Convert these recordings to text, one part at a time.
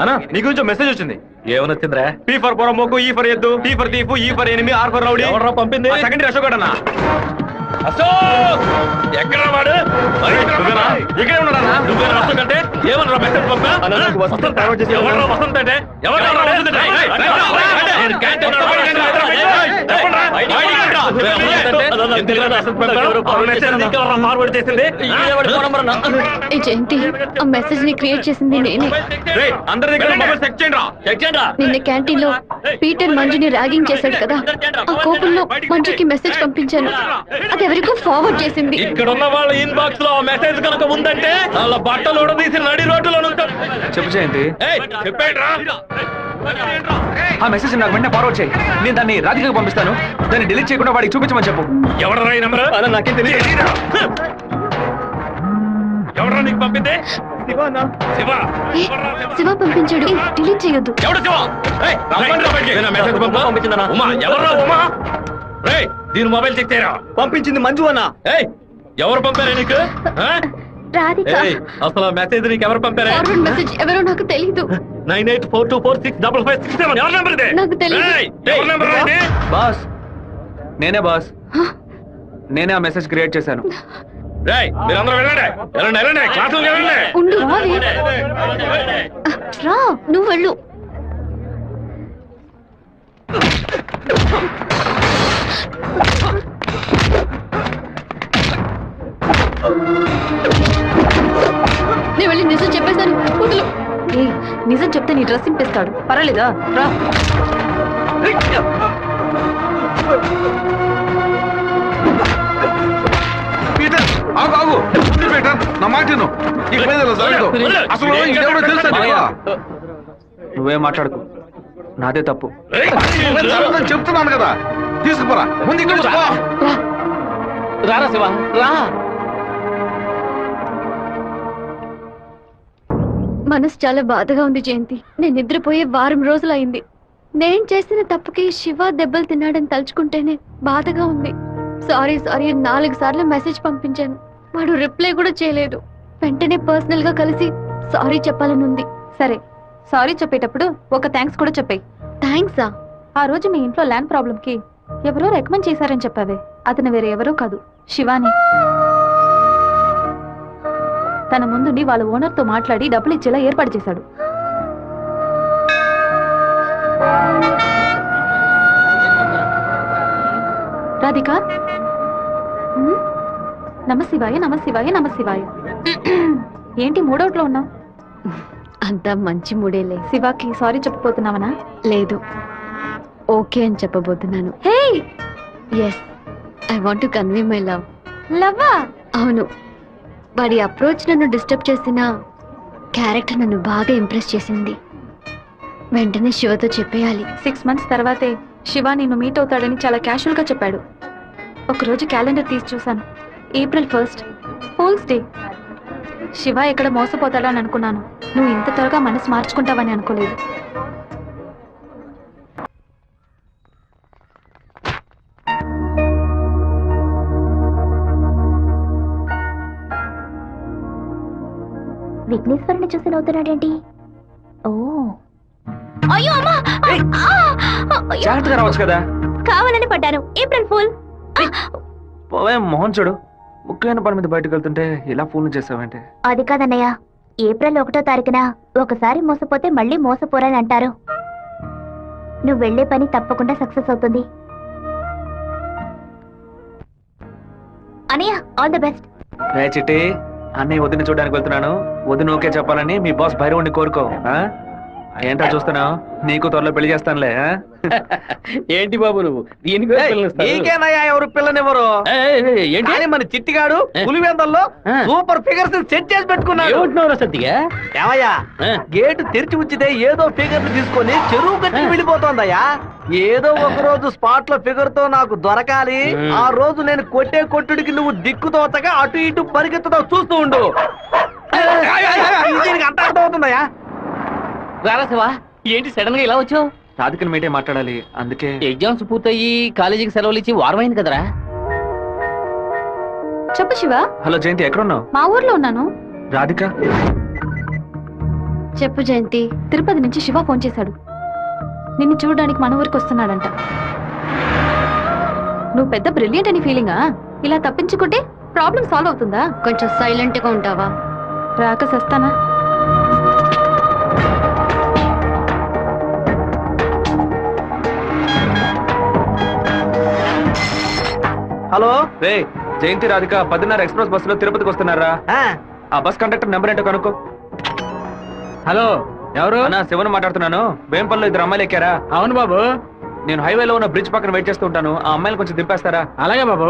అన్నా నీ గురించి మెసేజ్ వచ్చింది. ఏమని వచ్చిందిరా? పీ ఫర్ పొరమోకు, ఈ ఫర్ ఎద్దు, tea for thief, E for enemy, R for rowdy. ఎవరు పంపింది? సెకండరీ అశోక్ అన్న. అశోక్ ఎక్కడ వాడు? ఇక్కడే ఉన్నాడన్నా. నువ్వేనా అశోక్ అంటే? ఏమన్నా మెసేజ్ పంపా? ఎవరు వసంత్ అంటే? జయంతి ఆ మెసేజ్ ని క్రియేట్ చేసింది నేనే. అందరి దగ్గర మొబైల్ చెక్ చేయండి. నిన్న క్యాంటీన్ లో పీటర్ మంజుని ర్యాగింగ్ చేశాడు కదా, ఆ కోపంలో మంజుకి మెసేజ్ పంపించాను. అది ఎవరికో ఫార్వర్డ్ చేసింది. ఇక్కడ ఉన్న వాళ్ళ ఇన్బాక్స్ లో మెసేజ్ కనుక ఉందంటే వాళ్ళ బట్టలు ఉడదీసి నడి రోడ్డులో ఉంటారు. చెప్పు జయంతి. చెప్పేట్రా? ఆ మెసేజ్ నాకు వెంటనే ఫార్వర్డ్ చేయి. నేను దాన్ని రాధికకు పంపిస్తాను. దాన్ని డిలీట్ చేయకుండా వాడికి చూపించమని చెప్పు. ఎవడరా ఈ నంబర్? నాకేం తెలియదు. ఎవడరా నీకు పంపింది? శివ పంపించాడు. డిలీట్ చేయొద్దు. ఎవడు శివ? మెసేజ్ పంపించిందన్నా. ఉమా ఎవర్రా ఉమా? రేయ్ దీని మొబైల్ చెక్ చేయరా. పంపించింది మంజు అన్న. ఏయ్ ఎవరు పంపారా నీకు? రాధిక. అసలు మెసేజ్ నీకు ఎవరు పంపారా? ఫార్వర్డ్ మెసేజ్ ఎవరో నాకు తెలీదు. 9842465567 ఎవరి నంబర్ ఇది? నాకు తెలీదు. ఎవరి నంబర్ ఇది? బాస్ నేనే బాస్. నేనే ఆ మెసేజ్ క్రియేట్ చేశాను. రేయ్ మీరందరూ వెళ్ళండి. వెళ్ళండి క్లాసులకు వెళ్ళండి. ఉండు రా, నువ్వు వెళ్ళు. నేను వెళ్ళి నిజం చెప్పేశాను. వదులు. నిజం చెప్తే నీ డ్రెస్ చింపేస్తాడు. పర్వాలేదా? రా. పీటర్ ఆగు. పీటర్ నా మాట విను. అసలు ఇదెవడో తెలుసా నీకు? నువ్వే మాట్లాడుకో, నాదే తప్పు. జరుగుతుందని చెప్తున్నాను కదా. తీసుకుపోరా ముందు ఇక్కడ రారా శివ రా. మనసు చాలా బాధగా ఉంది జయంతి. నేను నిద్రపోయే వారం రోజులైంది. నేను చేసిన తప్పుకి శివ దెబ్బలు తిన్నాడని తలుచుకుంటేనే బాధగా ఉంది. సారీ 4 సార్లు మెసేజ్ పంపించాను. వాడు రిప్లై కూడా చేయలేదు. వెంటనే పర్సనల్ గా కలిసి సారీ చెప్పాలని ఉంది. సరే సారీ చెప్పేటప్పుడు ఒక థ్యాంక్స్ కూడా చెప్పాయి. థ్యాంక్సా? ఆ రోజు మీ ఇంట్లో ల్యాండ్ ప్రాబ్లం కి ఎవరో రికమెండ్ చేశారని చెప్పావే, అతను వేరే ఎవరో కాదు, శివాని. తన ముందుండి వాళ్ళ ఓనర్ తో మాట్లాడి డబ్బులు ఇచ్చేలా ఏర్పాటు చేశాడు. రాధిక నమశివాయ నమశివాయ నమశివాయ. ఏంటి మూడోట్లో ఉన్నావు? అంతా మంచి మూడేలే. శివాకి సారీ చెప్పబోతున్నావనా? లేదు, ఓకే అని చెప్పబోతున్నాను. Hey yes, I want to convey my love. లవ్వా? అవును. వాడి అప్రోచ్ నన్ను డిస్టర్బ్ చేసిన క్యారెక్టర్ నన్ను బాగా ఇంప్రెస్ చేసింది. వెంటనే శివతో చెప్పేయాలి. 6 months తర్వాతే శివ నిన్ను మీట్ అవుతాడని చాలా క్యాషువల్ గా చెప్పాడు. ఒకరోజు క్యాలెండర్ తీసి చూశాను. April 1st fools day. Shiva ఎక్కడ మోసపోతాడని అనుకున్నాను. నువ్వు ఇంత త్వరగా మనసు మార్చుకుంటావని అనుకోలేదు. విఘ్నేశ్వరుని చూసి నవ్వుతున్నాడేంటి? ఓ అయ్యో అమ్మా, జాగ్రత్తగా రావచ్చు కదా. కావాలని పడ్డాను. April fool. పోవే మోహన్ చూడు, ముఖ్యమైన పని మీద బయటకు వెళ్తుంటే ఇలా ఫోన్ చేసావంటే. అది కాదన్నయ్య, ఏప్రిల్ 1వ తారీఖున ఒకసారి మోసపోతే మళ్ళీ మోసపోరని అంటారు. నువ్వు వెళ్లే పని తప్పకుండా సక్సెస్ అవుతుంది. అన్నయ్య ఆల్ ది బెస్ట్. రే చిట్టి, అన్నయ్య వదిన చూడడానికి వెళ్తున్నాను. వదిన ఓకే చెప్పాలని మీ బాస్ భైరవుని కోరుకో. ఏంటో చూస్తున్నావు, నీకు త్వరలో పెళ్లి చేస్తానులే. ఏంటి బాబు నువ్వు దీనికి నీకేనయ్యా ఎవరు పిల్లనివ్వరు? కానీ మన చిట్టిగాడు పులివెందల్లో సూపర్ ఫిగర్స్ సెట్ చేసి పెట్టుకున్నాడు. సత్తిగా ఏమయ్యా, గేటు తెరిచి ఉంచితే ఏదో ఫిగర్ తీసుకొని చెరువు కట్టి వెళ్ళిపోతోందయ్యా. ఏదో ఒక రోజు స్పాట్ లో ఫిగర్ తో నాకు దొరకాలి. ఆ రోజు నేను కొట్టే కొట్టుడికి నువ్వు దిక్కుతోతగా అటు ఇటు పరిగెత్తుతో చూస్తూ ఉండు. దీనికి అంత అర్థం అవుతుందయ్యా. రారా శివ, ఏంటి సడన్ గా ఇలా వచ్చావు? రాధికని మీటే మాట్లాడాలి, అందుకే. ఎగ్జామ్స్ పూర్తయ్యి కాలేజీకి సెలవులు ఇచ్చి వారమైంది కదరా. చెప్పు శివ. హలో జయంతి, ఎక్కడున్నావు? మా ఊర్లో ఉన్నాను. రాధిక చెప్పు జయంతి. తిరుపతి నుంచి శివ ఫోన్ చేశాడు. నిన్ను చూడడానికి మన ఊరికి వస్తున్నాడంట. నువ్వు పెద్ద బ్రిలియంట్ అని ఫీలింగా? ఇలా తప్పించుకుంటే ప్రాబ్లం సాల్వ్ అవుతుందా? కొంచెం సైలెంట్ గా ఉంటావా? రాక సస్తానా? హలో. రే జయంతి రాధిక 10:30 ఎక్స్ప్రెస్ బస్సులో తిరుపతికి వస్తున్నారా? ఆ బస్ కండక్టర్ నెంబర్ ఏంటో కనుక్కో. హలో, ఎవరు? అన్నా శివన్ మాట్లాడుతున్నాను. వేంపల్లో 2 అమ్మాయిలు ఎక్కారా? అవును బాబు. నేను హైవేలో ఉన్న బ్రిడ్జ్ పక్కన వెయిట్ చేస్తూ ఉంటాను. ఆ అమ్మాయిలు కొంచెం దింపేస్తారా? అలాగే బాబు.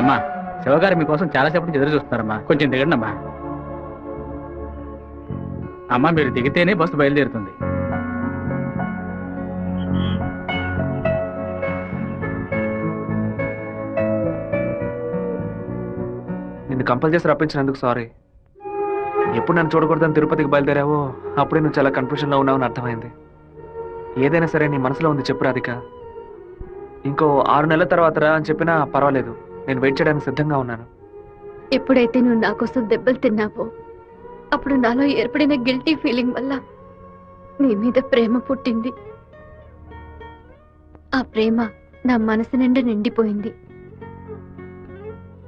అమ్మా, శివగారు మీకోసం చాలాసేపటి నుంచి ఎదురు చూస్తున్నారమ్మా. కొంచెం దిగండి అమ్మా. అమ్మా, మీరు దిగితేనే బస్సు బయలుదేరుతుంది. నిన్ను కంపల్ చేసి రప్పించినందుకు సారీ. ఎప్పుడు నన్ను చూడకూడదని తిరుపతికి బయలుదేరావో అప్పుడే నువ్వు చాలా కన్ఫ్యూజన్ లో ఉన్నావని అర్థమైంది. ఏదైనా సరే నీ మనసులో ఉంది చెప్పు రాధిక. ఇంకో 6 నెలల తర్వాత రా అని చెప్పినా పర్వాలేదు, నేను వెయిట్ చేయడానికి సిద్ధంగా ఉన్నాను. ఎప్పుడైతే నువ్వు నా కోసం దెబ్బలు తిన్నావో అప్పుడు నాలో ఏర్పడిన గిల్టీ ఫీలింగ్ వల్ల నీ మీద ప్రేమ పుట్టింది. ఆ ప్రేమ నా మనసు నిండా నిండిపోయింది.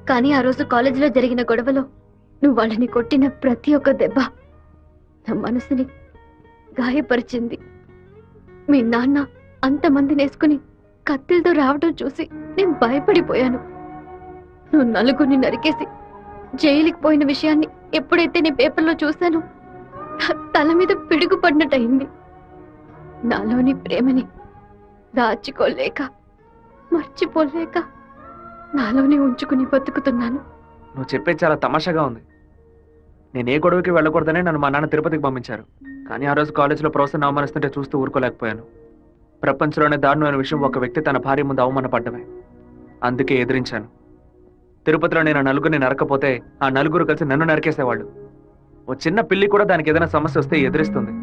కానీ ఆ రోజు కాలేజీలో జరిగిన గొడవలో నువ్వు వాళ్ళని కొట్టిన ప్రతి ఒక్క దెబ్బ నా మనసుని గాయపరిచింది. మీ నాన్న అంతమందిని వేసుకుని కత్తిలతో రావడం చూసి నేను భయపడిపోయాను. నువ్వు నలుగురిని నరికేసి జైలుకి పోయిన విషయాన్ని ఎప్పుడైతే నేను పేపర్లో చూశానో నా తల మీద పిడుగు పడినట్టయింది. నాలోని ప్రేమని దాచుకోలేక మర్చిపోలేక నాలోనే ఉంచుకుని బతుకుతున్నాను. నువ్వు చెప్పేది చాలా తమాషాగా ఉంది. నేను ఏ గొడవకి వెళ్ళకూడదని నన్ను మా నాన్న తిరుపతికి పంపించారు. కానీ ఆ రోజు కాలేజీలో ప్రొఫెసర్ని అవమానిస్తుంటే చూస్తూ ఊరుకోలేకపోయాను. ప్రపంచంలోనే దారుణమైన విషయం ఒక వ్యక్తి తన భార్య ముందు అవమానపడ్డమే. అందుకే ఎదిరించాను. తిరుపతిలో నేను నలుగురిని నరకపోతే ఆ నలుగురు కలిసి నన్ను నరికేసేవాళ్ళు. ఓ చిన్న పిల్లి కూడా దానికి ఏదైనా సమస్య వస్తే ఎదిరిస్తుంది.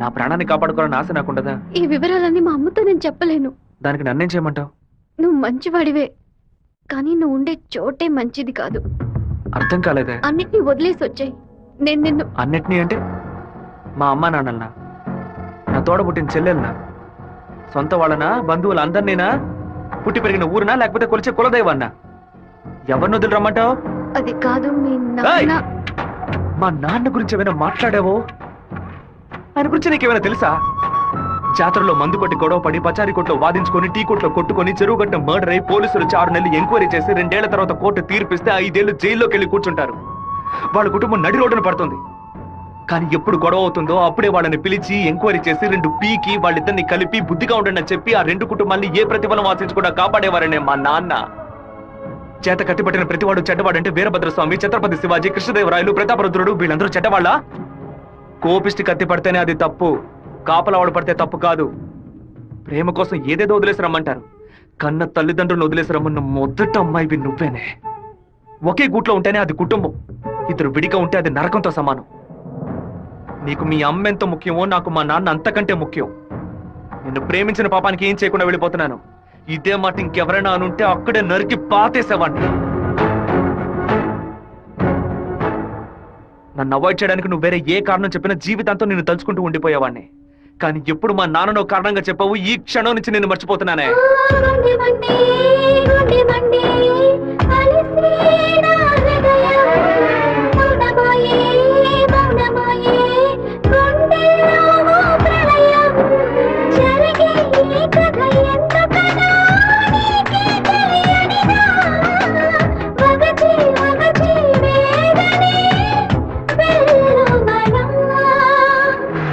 నా ప్రాణాన్ని కాపాడుకోవాలని ఆశ నాకుండదా? ఈ వివరాలన్నీ మా అమ్మతో నేను చెప్పలేను. దానికి నన్నేం చేయమంటావు? నువ్వు మంచివాడివే, కానీ నువ్వు ఉండే చోటే మంచిది కాదు. అర్థం కాలేదే. అన్నిటినీ వదిలేసి వచ్చాయి. నేను నిన్ను అన్నిటినీ అంటే మా అమ్మ నాన్నలనా, నా తోడబుట్టిన చెల్లెలనా, సొంత వాళ్ళనా, బంధువులందరినీనా, పుట్టి పెరిగిన ఊరునా, లేకపోతే కొలిచే కులదైవాన్నా? ఎవరిని వదిలి రమ్మంటావు? అది కాదు మీ నాన్న. మా నాన్న గురించి ఏమైనా మాట్లాడావో? ఆయన గురించి నీకేమైనా తెలుసా? జాతరలో మందు కొట్టి గొడవ పడి పచారీ కొట్లో వాదించుకొని టీ కొట్లో కొట్టుకొని చెరువు గట్టిన మర్డర్ అయి పోలీసులు 6 నెలలు ఎంక్వైరీ చేసి 2 ఏళ్ల తర్వాత కోర్టు తీర్పిస్తే 5 ఏళ్లు జైల్లోకి వెళ్ళి కూర్చుంటారు. వాళ్ళ కుటుంబం నడి రోడ్డున పడుతుంది. కానీ ఎప్పుడు గొడవ అవుతుందో అప్పుడే వాళ్ళని పిలిచి ఎంక్వైరీ చేసి 2 పీకి వాళ్ళిద్దరిని కలిపి బుద్ధిగా ఉండండి అని చెప్పి ఆ 2 కుటుంబాన్ని ఏ ప్రతిఫలం ఆశించకుండా కాపాడేవారనే మా నాన్న. చేత కట్టిపట్టిన ప్రతివాడు చెడ్డవాడంటే వీరభద్రస్వామి, ఛత్రపతి శివాజీ, కృష్ణదేవరాయలు, ప్రతాపరుద్రుడు వీళ్ళందరూ చెడ్డవాళ్ళ? కోపిష్టి కత్తి పడితేనే అది తప్పు, కాపలవాడు పడితే తప్పు కాదు. ప్రేమ కోసం ఏదేదో వదిలేసి రమ్మంటారు. కన్న తల్లిదండ్రులను వదిలేసి రమ్మన్న మొదట అమ్మాయివి నువ్వేనే. ఒకే గూట్లో ఉంటేనే అది కుటుంబం, 2 విడిగా ఉంటే అది నరకంతో సమానం. నీకు మీ అమ్మ ఎంత ముఖ్యమో నాకు మా నాన్న అంతకంటే ముఖ్యం. నిన్ను ప్రేమించిన పాపానికి ఏం చేయకుండా వెళ్ళిపోతున్నాను. ఇదే మాట ఇంకెవరైనా అనుంటే అక్కడే నరికి పాతేసేవాడిని. నన్ను అవాయిడ్ చేయడానికి నువ్వు వేరే ఏ కారణం చెప్పినా జీవితాంతం నిన్ను తలుచుకుంటూ ఉండిపోయేవాడిని. కానీ ఎప్పుడు మా నాన్ననో కారణంగా చెప్పావు, ఈ క్షణం నుంచి నేను మర్చిపోతున్నానే.